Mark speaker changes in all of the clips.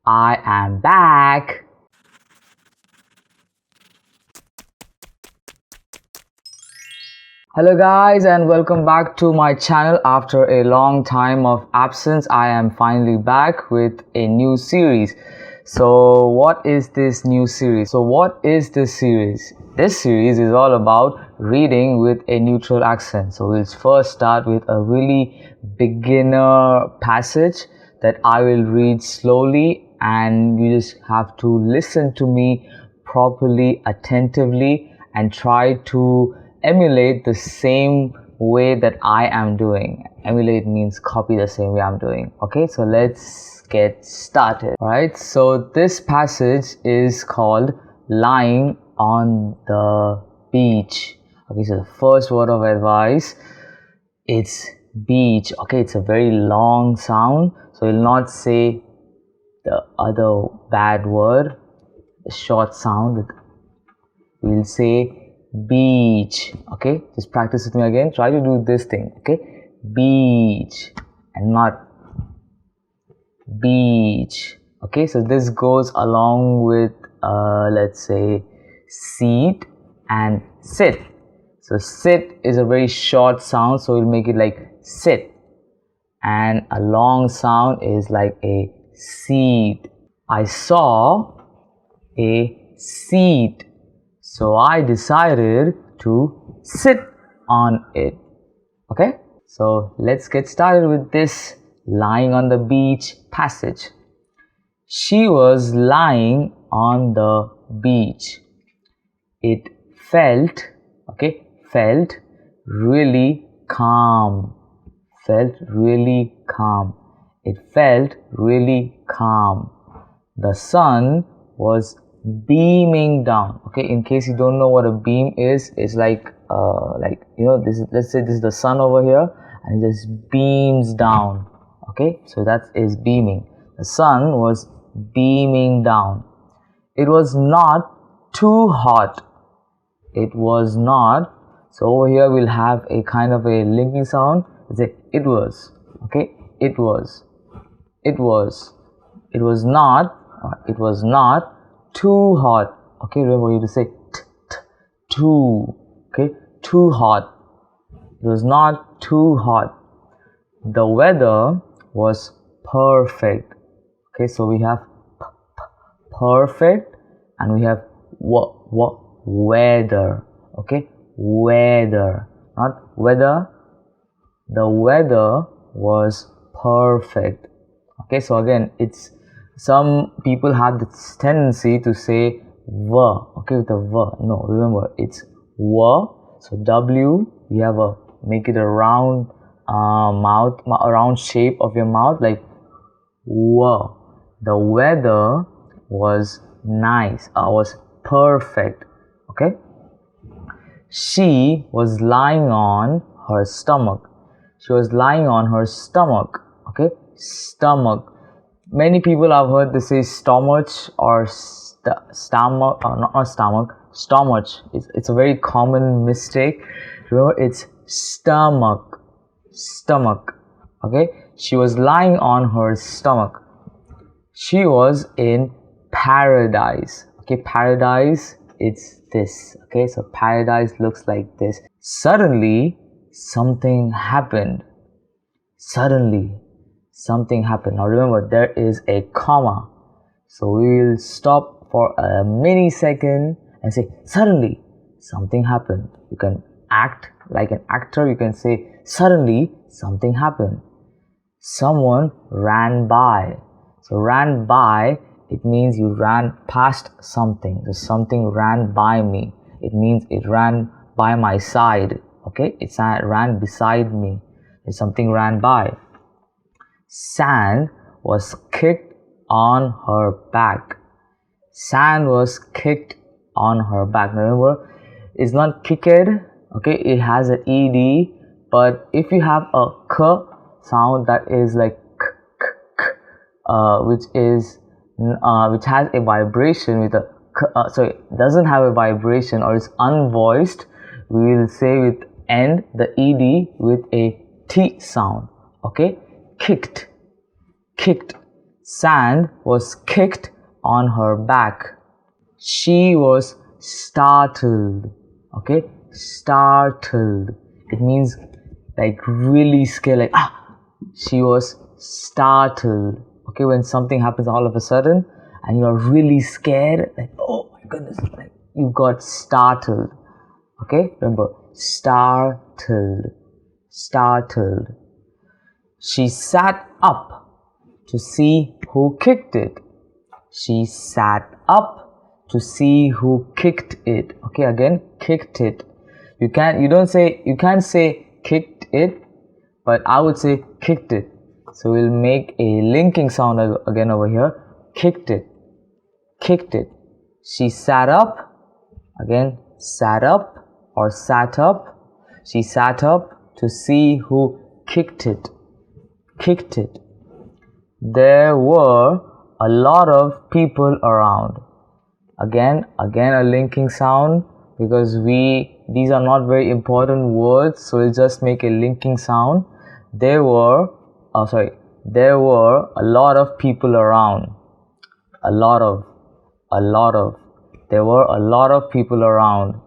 Speaker 1: I am back. Hello guys, and welcome back to my channel. After a long time of absence, I am finally back with a new series. So what is this new series? This series is all about reading with a neutral accent. So we'll first start with a really beginner passage that I will read slowly, and you just have to listen to me properly, attentively, and try to emulate the same way that I am doing. Emulate means copy the same way I'm doing. Okay, so let's get started. Alright, so this passage is called Lying on the Beach. Okay, so the first word of advice, it's beach. Okay, it's a very long sound, so you'll not say the other bad word, the short sound. We'll say beach. Okay, just practice with me again. Try to do this thing. Okay, beach and not beach. Okay, so this goes along with let's say seat and sit. So sit is a very short sound, so we'll make it like sit, and a long sound is like a seat. I saw a seat, so I decided to sit on it. Okay, so let's get started with this lying on the beach passage. She was lying on the beach. It felt really calm. It felt really calm. The sun was beaming down. Okay, in case you don't know what a beam is, it's like this is, let's say this is the sun over here, and it just beams down. Okay, so that is beaming. The sun was beaming down. It was not too hot. It was not. So over here we'll have a kind of a linking sound. It's a it was. Okay, it was not too hot. Okay, remember you to say too. Okay, too hot. It was not too hot. The weather was perfect. Okay, so we have perfect, and we have weather. Okay, weather, not weather. The weather was perfect. Okay, so again, it's some people have this tendency to say v. Okay, with a v. No, remember it's w. So w, we have a make it a round mouth, a round shape of your mouth, like w. The weather was nice. Was perfect. Okay. She was lying on her stomach. Okay, stomach. Many people have heard they say stomach or stomach, not stomach, stomach. It's a very common mistake. Remember, it's stomach. Okay, she was lying on her stomach. She was in paradise. Okay, paradise, it's this. Okay, so paradise looks like this. Suddenly something happened. Now remember, there is a comma, so we will stop for a mini second and say suddenly something happened. You can act like an actor. You can say suddenly something happened. Someone ran by. So ran by, it means you ran past something. So something ran by me. It means it ran by my side. Okay, it ran beside me. If something ran by. Sand was kicked on her back. Remember, it's not kicked. Okay, it has an ed. But if you have a k sound that is like k, which has a vibration with a k, doesn't have a vibration or it's unvoiced, we will say with end the ed with a t sound. Okay, kicked. Sand was kicked on her back. She was startled. Okay, startled. It means like really scared, like she was startled. Okay, when something happens all of a sudden and you are really scared, like oh my goodness, like you got startled. Okay, remember, startled, startled. She sat up to see who kicked it. She sat up to see who kicked it. Okay, again, kicked it. You can't say kicked it, but I would say kicked it. So we'll make a linking sound again over here. Kicked it. Kicked it. She sat up. Again, sat up or sat up. She sat up to see who kicked it. Kicked it. There were a lot of people around. Again a linking sound, because these are not very important words, so we'll just make a linking sound. There were a lot of people around. There were a lot of people around.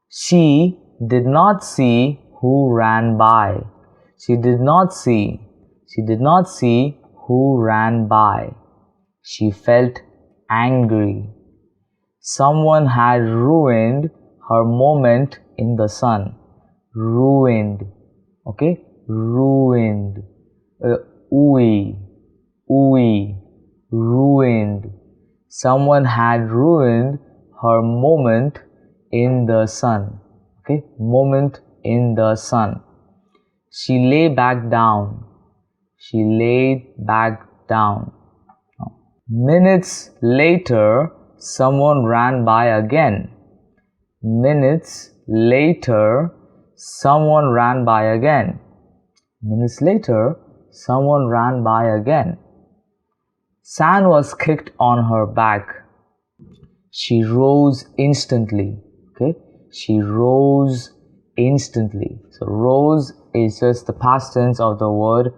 Speaker 1: She did not see who ran by. She did not see who ran by. She felt angry. Someone had ruined her moment in the sun. Ruined. Okay? Ruined. Ruined. Someone had ruined her moment in the sun. Okay? Moment in the sun. She lay back down. She laid back down. Minutes later, someone ran by again. Minutes later, someone ran by again. Minutes later, someone ran by again. Sand was kicked on her back. She rose instantly. Okay? She rose instantly. So rose is just the past tense of the word,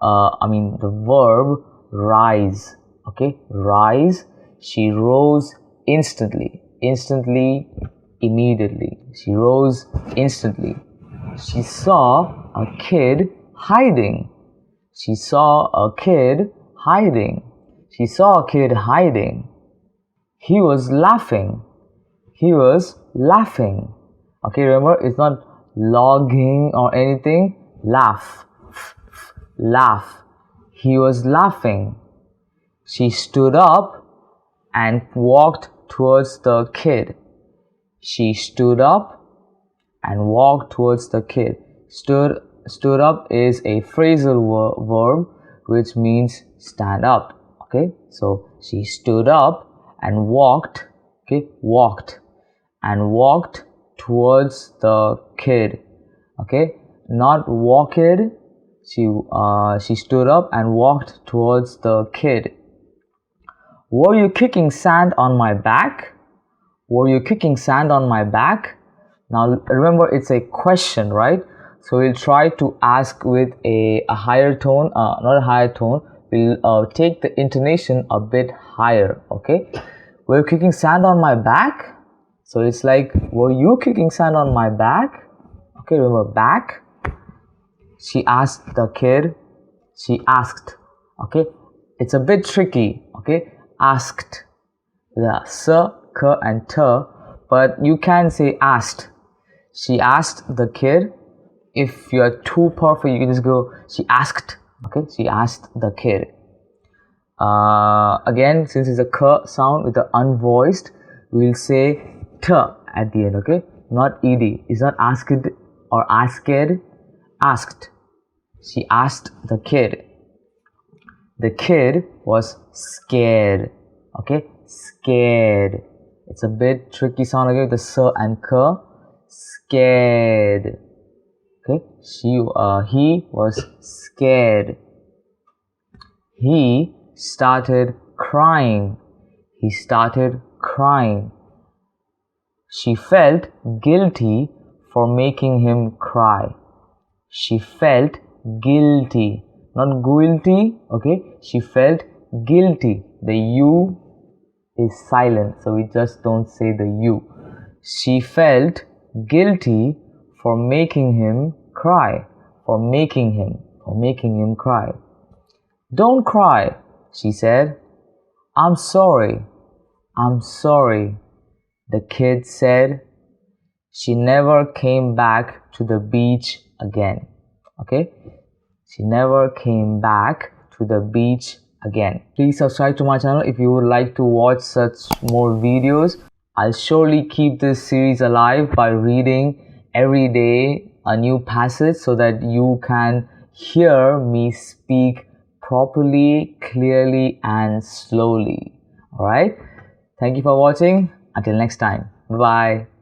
Speaker 1: the verb rise. Okay, rise. She rose instantly. Instantly, immediately. She rose instantly. She saw a kid hiding. She saw a kid hiding. She saw a kid hiding. He was laughing. He was laughing. Okay, remember, it's not logging or anything. Laugh. Laugh. He was laughing. She stood up and walked towards the kid. She stood up and walked towards the kid. Stood up is a phrasal verb which means stand up. Okay, so she stood up and walked. Okay, walked towards the kid. Okay, not walked. She stood up and walked towards the kid. Were you kicking sand on my back? Were you kicking sand on my back? Now remember, it's a question, right? So we'll try to ask with a higher tone, not a higher tone. We'll take the intonation a bit higher. Okay, were you kicking sand on my back? So it's like, were you kicking sand on my back? Okay, remember, back. She asked the kid. She asked. Okay, it's a bit tricky. Okay, asked. The s, k, and t, but you can say asked. She asked the kid. If you are too perfect, you can just go, she asked. Okay, she asked the kid. Again, since it's a k sound with the unvoiced, we'll say t at the end. Okay, not ed. It's not asked or asked. Asked. She asked the kid. The kid was scared. Okay, scared. It's a bit tricky sound again with the s and k. Scared. Okay, he was scared. He started crying. He started crying. She felt guilty for making him cry. She felt guilty. not guilty. Okay, she felt guilty. The U is silent, so we just don't say the U. She felt guilty for making him cry. For making him cry. Don't cry, she said. I'm sorry. I'm sorry, the kid said. She never came back to the beach again. Okay? She never came back to the beach again. Please subscribe to my channel if you would like to watch such more videos. I'll surely keep this series alive by reading every day a new passage so that you can hear me speak properly, clearly, and slowly. Alright? Thank you for watching. Until next time. Bye bye.